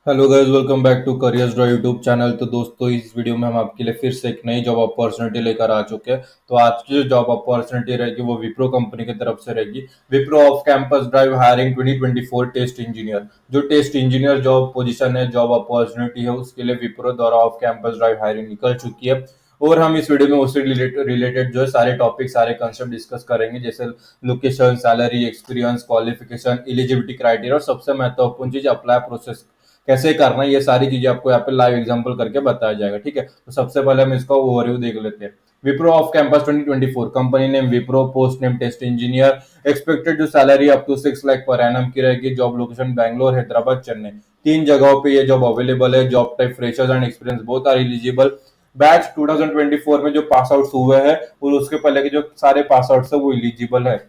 Hello guys, welcome back to careers draw YouTube channel. तो दोस्तों, इस वीडियो में हम आपके लिए फिर से एक नई जॉब अपॉर्चुनिटी लेकर आ चुके हैं। तो आज की जो जॉब अपॉर्चुनिटी रहेगी वो विप्रो कंपनी की तरफ से रहेगी। Wipro off campus drive hiring 2024 test engineer. जो टेस्ट इंजीनियर जॉब पोजीशन है, जॉब अपॉर्चुनिटी है, उसके लिए विप्रो द्वारा ऑफ कैंपस ड्राइव हायरिंग निकल चुकी है। और हम इस वीडियो में उससे रिलेटेड जो है सारे टॉपिक, सारे कंसेप्ट डिस्कस करेंगे, जैसे location, salary, experience, qualification, eligibility criteria और सबसे महत्वपूर्ण चीज अप्लाई प्रोसेस कैसे करना है। ये सारी चीजें आपको यहाँ पे लाइव एग्जांपल करके बताया जाएगा। ठीक है, तो सबसे पहले हम इसका ओवरव्यू देख लेते हैं। Wipro off campus 2024, company name Wipro, post name test engineer, expected जो salary up to 6 lakh per annum की रहेगी। जॉब लोकेशन बैंगलोर, हैदराबाद, चेन्नई, तीन जगहों पे ये जॉब अवेलेबल है। Job type freshers and experience both are eligible. Batch 2024 में जो पास आउट हुए हैं और उसके पहले के जो सारे पास आउट है वो एलिजिबल है।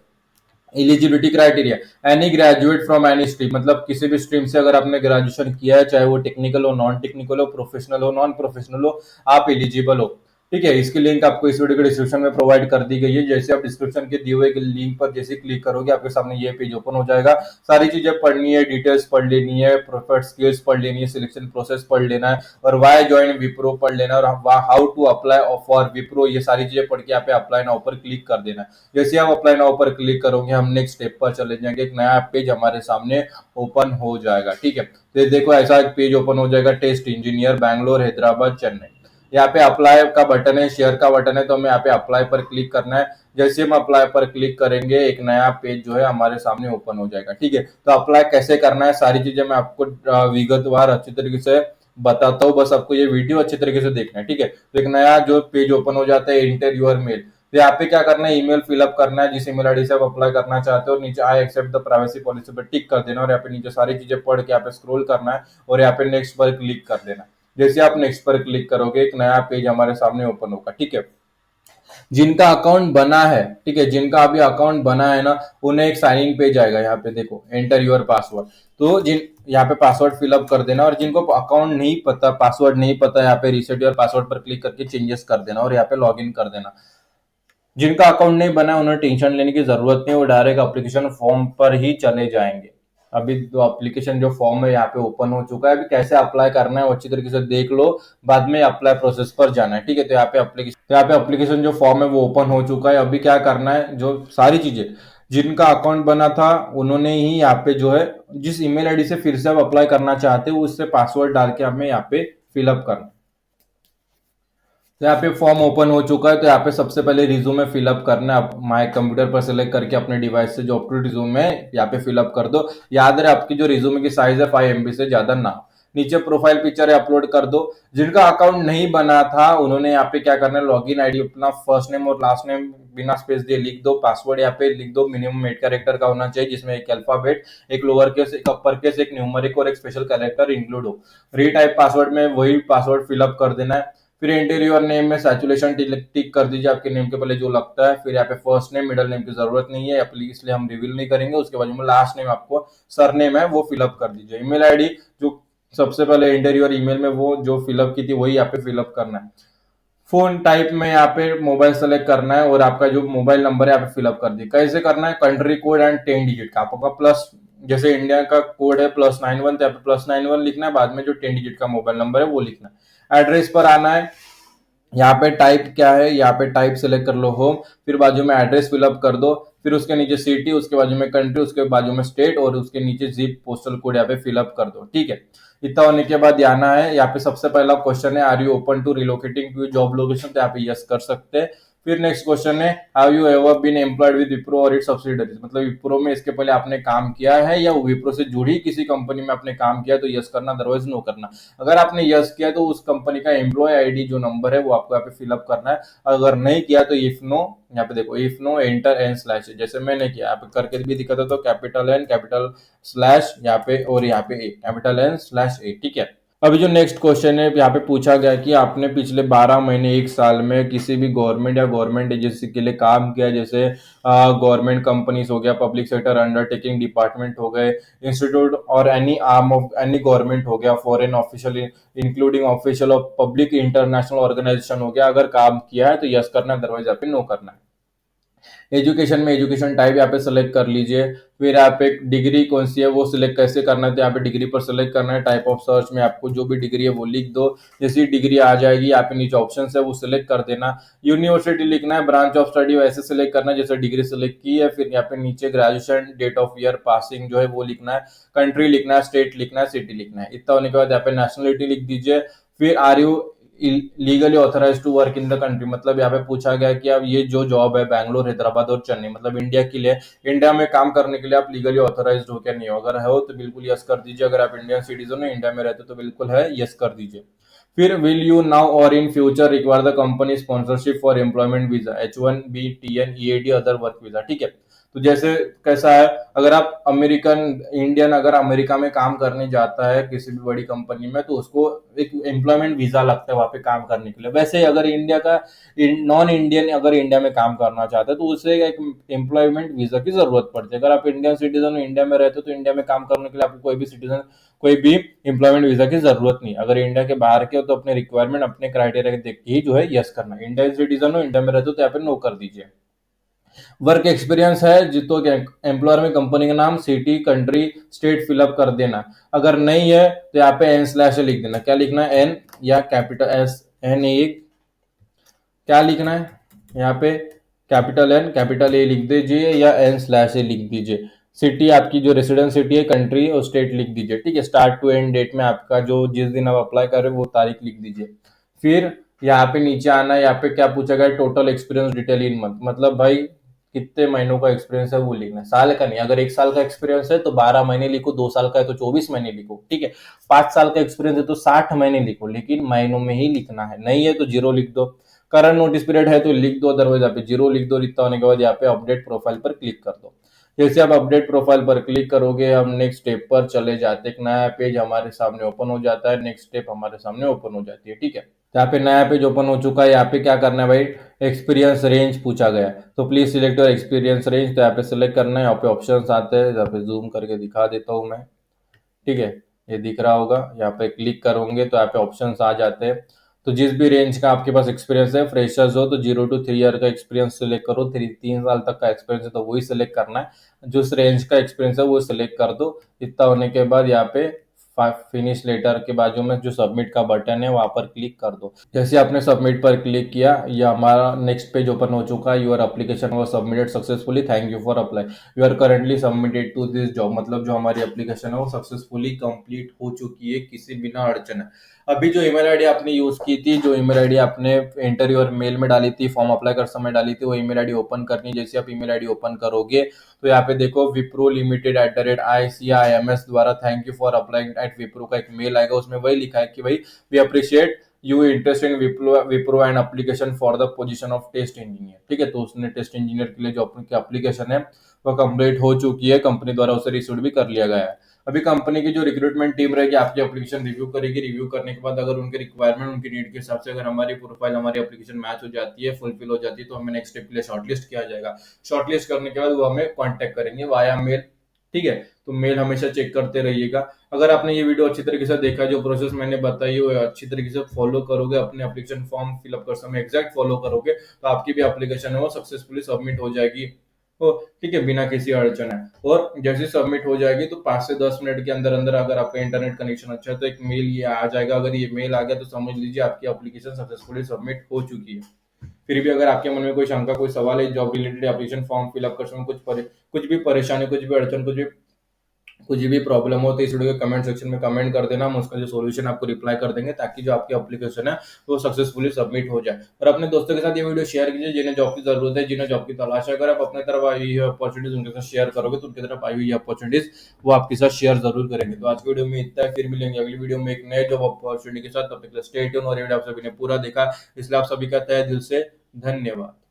Eligibility criteria, any graduate from any stream, मतलब किसी भी स्ट्रीम से अगर आपने ग्रेजुएशन किया है, चाहे वो टेक्निकल हो, नॉन टेक्निकल हो, प्रोफेशनल हो, नॉन प्रोफेशनल हो, आप एलिजिबल हो। ठीक है, इसकी लिंक आपको इस वीडियो के डिस्क्रिप्शन में प्रोवाइड कर दी गई है। जैसे आप डिस्क्रिप्शन के दिए हुए लिंक पर जैसे क्लिक करोगे, आपके सामने ये पेज ओपन हो जाएगा। सारी चीजें पढ़नी है, डिटेल्स पढ़ लेनी है, प्रोफेट स्किल्स पढ़ लेनी है, सिलेक्शन प्रोसेस पढ़ लेना है, और वाई ज्वाइन विप्रो पढ़ लेना है, और how to apply for Wipro, ये सारी चीजें पढ़ के यहाँ पे अप्लाई नाउ पर क्लिक कर देना है। जैसे आप अप्लाई नाउ पर क्लिक करोगे, हम नेक्स्ट स्टेप पर चले जाएंगे। एक नया पेज हमारे सामने ओपन हो जाएगा। ठीक है, तो देखो ऐसा एक पेज ओपन हो जाएगा, टेस्ट इंजीनियर बैंगलोर, हैदराबाद, चेन्नई। यहाँ पे अप्लाई का बटन है, शेयर का बटन है, तो हमें यहाँ पे अप्लाई पर क्लिक करना है। जैसे हम अप्लाई पर क्लिक करेंगे, एक नया पेज जो है हमारे सामने ओपन हो जाएगा। ठीक है, तो अप्लाई कैसे करना है, सारी चीजें मैं आपको विगतवार अच्छी तरीके से बताता हूँ। बस आपको ये वीडियो अच्छी तरीके से देखना है। ठीक है, तो एक नया जो पेज ओपन हो जाता है, इंटर योर मेल। तो यहाँ पे क्या करना है, ईमेल फिलअप करना है जिस ईमेल आईडी से आप अप्लाई करना चाहते हो, और नीचे I accept the privacy policy पर टिक कर देना, और यहाँ पे नीचे सारी चीजें पढ़ के यहाँ पे स्क्रॉल करना है, और यहाँ पे नेक्स्ट पर क्लिक कर देना। जैसे आप नेक्स्ट पर क्लिक करोगे, एक नया पेज हमारे सामने ओपन होगा। ठीक है, जिनका अकाउंट बना है, ठीक है, जिनका अभी अकाउंट बना है ना, उन्हें एक साइन इन पेज आएगा। यहाँ पे देखो, एंटर योर पासवर्ड। तो जिन यहाँ पे पासवर्ड फिलअप कर देना, और जिनको अकाउंट नहीं पता, पासवर्ड नहीं पता, यहाँ पे रिसेट योर पासवर्ड पर क्लिक करके चेंजेस कर देना, और यहाँ पे लॉग इन कर देना। जिनका अकाउंट नहीं बना है उन्हें टेंशन लेने की जरूरत नहीं, वो डायरेक्ट एप्लीकेशन फॉर्म पर ही चले जाएंगे। अभी तो एप्लीकेशन जो फॉर्म है यहाँ पे ओपन हो चुका है। अभी कैसे अप्लाई करना है वो अच्छी तरीके से देख लो, बाद में अप्लाई प्रोसेस पर जाना है। ठीक है, तो यहाँ पे एप्लीकेशन जो फॉर्म है वो ओपन हो चुका है। अभी क्या करना है, जो सारी चीजें, जिनका अकाउंट बना था उन्होंने ही यहाँ पे जो है, जिस ईमेल आईडी से फिर से आप अप्लाई करना चाहते हो, उससे पासवर्ड डाल के हमें यहाँ पे फिलअप करना है। तो यहाँ पे फॉर्म ओपन हो चुका है। तो यहाँ पे सबसे पहले रिज्यूमे फिलअप करना है। आप माय कंप्यूटर पर सिलेक्ट करके अपने डिवाइस से जो अप टू रिज्यूमे है यहाँ पे फिलअप कर दो। याद रहे, आपकी जो रिज्यूमे की साइज है 5 MB से ज्यादा ना हो। नीचे प्रोफाइल पिक्चर है, अपलोड कर दो। जिनका अकाउंट नहीं बना था उन्होंने यहाँ पे क्या करना है, लॉगिन आईडी अपना फर्स्ट नेम और लास्ट नेम बिना स्पेस दिए लिख दो। पासवर्ड यहाँ पे लिख दो, मिनिमम 8 कैरेक्टर का होना चाहिए, जिसमें एक अल्फाबेट, एक लोअर केस, एक अपर केस, एक न्यूमरिक और एक स्पेशल कैरेक्टर इंक्लूड हो। रीटाइप पासवर्ड में वही पासवर्ड फिलअप कर देना है। फिर एंटर योर नेम में सैचुरेशन टिक कर दीजिए, आपके नेम के पहले जो लगता है। फिर यहाँ पे फर्स्ट नेम, मिडिल नेम की जरूरत नहीं है, इसलिए हम रिवील नहीं करेंगे। उसके बाद में लास्ट नेम, आपको सर नेम है, वो फिलअप कर दीजिए। ईमेल आईडी जो सबसे पहले एंटर योर ईमेल में वो जो फिलअप की थी वही यहाँ पे फिलअप करना है। फोन टाइप में यहाँ पे मोबाइल सेलेक्ट करना है, और आपका जो मोबाइल नंबर है यहाँ पे फिलअप कर दिया। कैसे करना है, कंट्री कोड एंड 10 डिजिट का आपका प्लस, जैसे इंडिया का कोड है +91, तो यहाँ पे +91 लिखना है। बाद में जो 10 डिजिट का मोबाइल नंबर है वो लिखना है। एड्रेस पर आना है, यहाँ पे टाइप क्या है, यहाँ पे टाइप सेलेक्ट कर लो होम, फिर बाजू में एड्रेस फिलअप कर दो। फिर उसके नीचे सिटी, उसके बाजू में कंट्री, उसके बाजू में स्टेट, और उसके नीचे जिप पोस्टल कोड यहाँ पे फिलअप कर दो। ठीक है, इतना होने के बाद आना है। यहाँ पे सबसे पहला क्वेश्चन है, are you open to relocating to job location, तो यहाँ पे यस कर सकते हैं। फिर नेक्स्ट क्वेश्चन है, have you ever been employed with Wipro और इट्स सब्सिडरीज, मतलब विप्रो में इसके पहले आपने काम किया है या विप्रो से जुड़ी किसी कंपनी में आपने काम किया, तो यस करना, अदरवाइज नो करना। अगर आपने यस किया तो उस कंपनी का एम्प्लॉय आईडी जो नंबर है वो आपको यहाँ पे फिलअप करना है। अगर नहीं किया तो इफ नो, यहाँ पे देखो if no enter N slash, जैसे मैंने किया यहाँ पे करके भी दिखा था, तो कैपिटल एन कैपिटल स्लैश यहाँ पे, और यहाँ पे ए कैपिटल एन स्लैश ए। ठीक है, अभी जो नेक्स्ट क्वेश्चन है, यहाँ पे पूछा गया कि आपने पिछले 12 महीने 1 साल में किसी भी गवर्नमेंट या गवर्नमेंट एजेंसी के लिए काम किया, जैसे गवर्नमेंट कंपनीज हो गया, पब्लिक सेक्टर अंडरटेकिंग डिपार्टमेंट हो गए, इंस्टीट्यूट और any arm of any government हो गया, foreign official including official of public international organization हो गया। अगर काम किया है तो यस करना, अदरवाइज यहाँ पे नो करना है। एजुकेशन में एजुकेशन टाइप यहाँ पे सेलेक्ट कर लीजिए। फिर यहाँ पे डिग्री कौन सी है वो सिलेक्ट कैसे करना है, तो यहाँ पे डिग्री पर सिलेक्ट करना है। टाइप ऑफ सर्च में आपको जो भी डिग्री है वो लिख दो। जैसी डिग्री आ जाएगी यहाँ पे नीचे ऑप्शन है वो सिलेक्ट कर देना। यूनिवर्सिटी लिखना है, ब्रांच ऑफ स्टडी वैसे सिलेक्ट करना है जैसे डिग्री सिलेक्ट की है। फिर यहाँ पे नीचे graduation, date of year passing जो है वो लिखना है। कंट्री लिखना है, स्टेट लिखना है, सिटी लिखना है। इतना होने के बाद यहाँ पे नेशनलिटी लिख दीजिए। फिर are you legally authorize to work in the country, मतलब यहाँ पे पूछा गया कि अब ये जो जॉब है बैंगलोर, हैदराबाद और चेन्नई, मतलब इंडिया के लिए, इंडिया में काम करने के लिए आप लीगली ऑथराइज हो क्या नहीं हो। अगर हो तो बिल्कुल यस कर दीजिए। अगर आप इंडियन सिटीजन हो, इंडिया में रहते हो, तो बिल्कुल है यस कर दीजिए। फिर विल यू नाउ और in future require the company sponsorship for employment visa, H1B, TN, EAD, other work visa, ठीक है। तो जैसे कैसा है, अगर आप अमेरिकन इंडियन अगर अमेरिका में काम करने जाता है किसी भी बड़ी कंपनी में, तो उसको एक एम्प्लॉयमेंट वीजा लगता है वहां पे काम करने के लिए। वैसे ही अगर इंडिया का नॉन इंडियन अगर इंडिया में काम करना चाहता है, तो उसे एक एम्प्लॉयमेंट वीजा की जरूरत पड़ती है। अगर आप इंडियन सिटीजन इंडिया में रहते हो, तो इंडिया में काम करने के लिए आपको कोई भी एम्प्लॉयमेंट वीजा की जरूरत नहीं। अगर इंडिया के बाहर के हो तो अपने रिक्वायरमेंट अपने क्राइटेरिया देख के ही जो है यस करना। इंडियन सिटीजन हो, इंडिया में रहते हो, तो यहाँ पे नो कर दीजिए। वर्क एक्सपीरियंस है जितो एम्प्लॉयर में कंपनी का नाम, सिटी, कंट्री, स्टेट फिलअप कर देना। अगर नहीं है तो यहाँ पे N/A लिख देना। क्या लिखना है, एन या कैपिटल एस, एन ए, क्या लिखना है यहाँ पे, कैपिटल एन कैपिटल ए लिख दीजिए या N/A लिख दीजिए। सिटी आपकी जो रेसिडेंस सिटी है, कंट्री और स्टेट लिख दीजिए, ठीक है। स्टार्ट टू एंड डेट में आपका जो जिस दिन आप अप्लाई कर रहे हो वो तारीख लिख दीजिए। फिर यहाँ पे नीचे आना है, यहाँ पे क्या पूछा गया, total experience detail in month, मतलब भाई कितने महीनों का एक्सपीरियंस है वो लिखना है, साल का नहीं। अगर 1 साल का एक्सपीरियंस है तो 12 महीने लिखो, 2 साल का है तो 24 महीने लिखो, ठीक है। 5 साल का एक्सपीरियंस है तो 60 महीने लिखो, लेकिन महीनों में ही लिखना है। नहीं है तो जीरो लिख दो। करंट नोटिस पीरियड है तो लिख दो, अदरवाइज यहाँ पे जीरो लिख दो। इतना होने के बाद यहाँ पे अपडेट प्रोफाइल पर क्लिक कर दो। जैसे आप अपडेट प्रोफाइल पर क्लिक करोगे, हम नेक्स्ट स्टेप पर चले जाते, एक नया पेज हमारे सामने ओपन हो जाता है, नेक्स्ट स्टेप हमारे सामने ओपन हो जाती है, ठीक है। तो यहाँ पे नया पेज ओपन हो चुका है। यहाँ पे क्या करना है भाई, एक्सपीरियंस रेंज पूछा गया है, तो please select your experience range. तो यहाँ पे सिलेक्ट करना है। यहाँ पे ऑप्शंस आते हैं, यहाँ पे जूम करके दिखा देता हूँ मैं, ठीक है। ये दिख रहा होगा, यहाँ पे क्लिक करोगे तो यहाँ पे ऑप्शंस आ जाते हैं। तो जिस भी रेंज का आपके पास एक्सपीरियंस है, फ्रेशर्स हो तो 0 to 3 ईयर का एक्सपीरियंस सिलेक्ट करो, 3 साल तक का एक्सपीरियंस है तो वही सिलेक्ट करना है। जिस रेंज का एक्सपीरियंस है वो सिलेक्ट कर दो। इतना होने के बाद यहाँ पे फिनिश लेटर के बाजू में जो सबमिट का बटन है वहां पर क्लिक कर दो। जैसे आपने सबमिट पर क्लिक किया, ये हमारा नेक्स्ट पेज ओपन हो चुका है। Your application was submitted successfully, thank you for apply, you are currently submitted to this job, मतलब जो हमारी एप्लीकेशन है वो सक्सेसफुली कंप्लीट हो चुकी है किसी बिना अड़चन है। अभी जो ईमेल आईडी आपने यूज की थी, जो ईमेल आईडी आपने इंटरव्यू और मेल में डाली थी, फॉर्म अप्लाई कर समय डाली थी, वो ईमेल आईडी ओपन करनी है। जैसे आप ईमेल आईडी ओपन करोगे तो यहाँ पे देखो विप्रो लिमिटेड @ICIMS द्वारा thank you for applying at Wipro का एक मेल आएगा। उसमें वही लिखा है कि भाई we appreciate you interest in Wipro and application for the position of test engineer, ठीक है। तो उसने टेस्ट इंजीनियर के लिए जो अपनी एप्लीकेशन है वो कंप्लीट हो चुकी है, कंपनी द्वारा उसे रिसीव भी कर लिया गया है। अभी कंपनी की जो रिक्रूटमेंट टीम रहेगी आपकी एप्लीकेशन रिव्यू करेगी। रिव्यू करने के बाद अगर उनके रिक्वायरमेंट उनकी नीड के हिसाब से अगर हमारी प्रोफाइल हमारी एप्लीकेशन मैच हो जाती है, फुलफिल हो जाती है, तो हमें नेक्स्ट स्टेप के लिए शॉर्टलिस्ट किया जाएगा। शॉर्टलिस्ट करने के बाद वो हमें कांटेक्ट करेंगे वाया मेल, ठीक है। तो मेल हमेशा चेक करते रहिएगा। अगर आपने ये वीडियो अच्छी तरीके से देखा, जो प्रोसेस मैंने बताई वो अच्छी तरीके से फॉलो करोगे, अपने एप्लीकेशन फॉर्म फिलअप कर समय एग्जैक्ट फॉलो करोगे, तो आपकी भी एप्लीकेशन है वो सक्सेसफुली सबमिट हो जाएगी, तो ठीक है, बिना किसी अड़चन है। और जैसे सबमिट हो जाएगी तो 5 से 10 मिनट के अंदर अंदर अगर आपका इंटरनेट कनेक्शन अच्छा है तो एक मेल ये आ जाएगा। अगर ये मेल आ गया तो समझ लीजिए आपकी एप्लीकेशन सक्सेसफुली सबमिट हो चुकी है। फिर भी अगर आपके मन में कोई शंका, कोई सवाल है job related, application form fill up कर समय कुछ भी परेशानी, कुछ भी अड़चन, कुछ भी प्रॉब्लम हो, तो इस वीडियो के कमेंट सेक्शन में कमेंट कर देना, हम उसका जो सॉल्यूशन आपको रिप्लाई कर देंगे, ताकि जो आपकी एप्लीकेशन है वो सक्सेसफुली सबमिट हो जाए। और अपने दोस्तों के साथ ये वीडियो शेयर कीजिए जिन्हें जॉब की जरूरत है, जिन्हें जॉब की तलाश है। अगर आप अपने तरफ आई हुई अपॉर्चुनिटीज उनके साथ शेयर करोगे तो उनकी तरफ आई हुई अपॉर्चुनिटीज वो आपके साथ शेयर जरूर करेंगे। तो आज की वीडियो में इतना है, फिर मिलेंगे अगली वीडियो में एक नए जॉब अपॉर्चुनिटी के साथ। तब तक स्टे ट्यून। और ये वीडियो आप सभी ने पूरा देखा, इसलिए आप सभी का तहे दिल से धन्यवाद।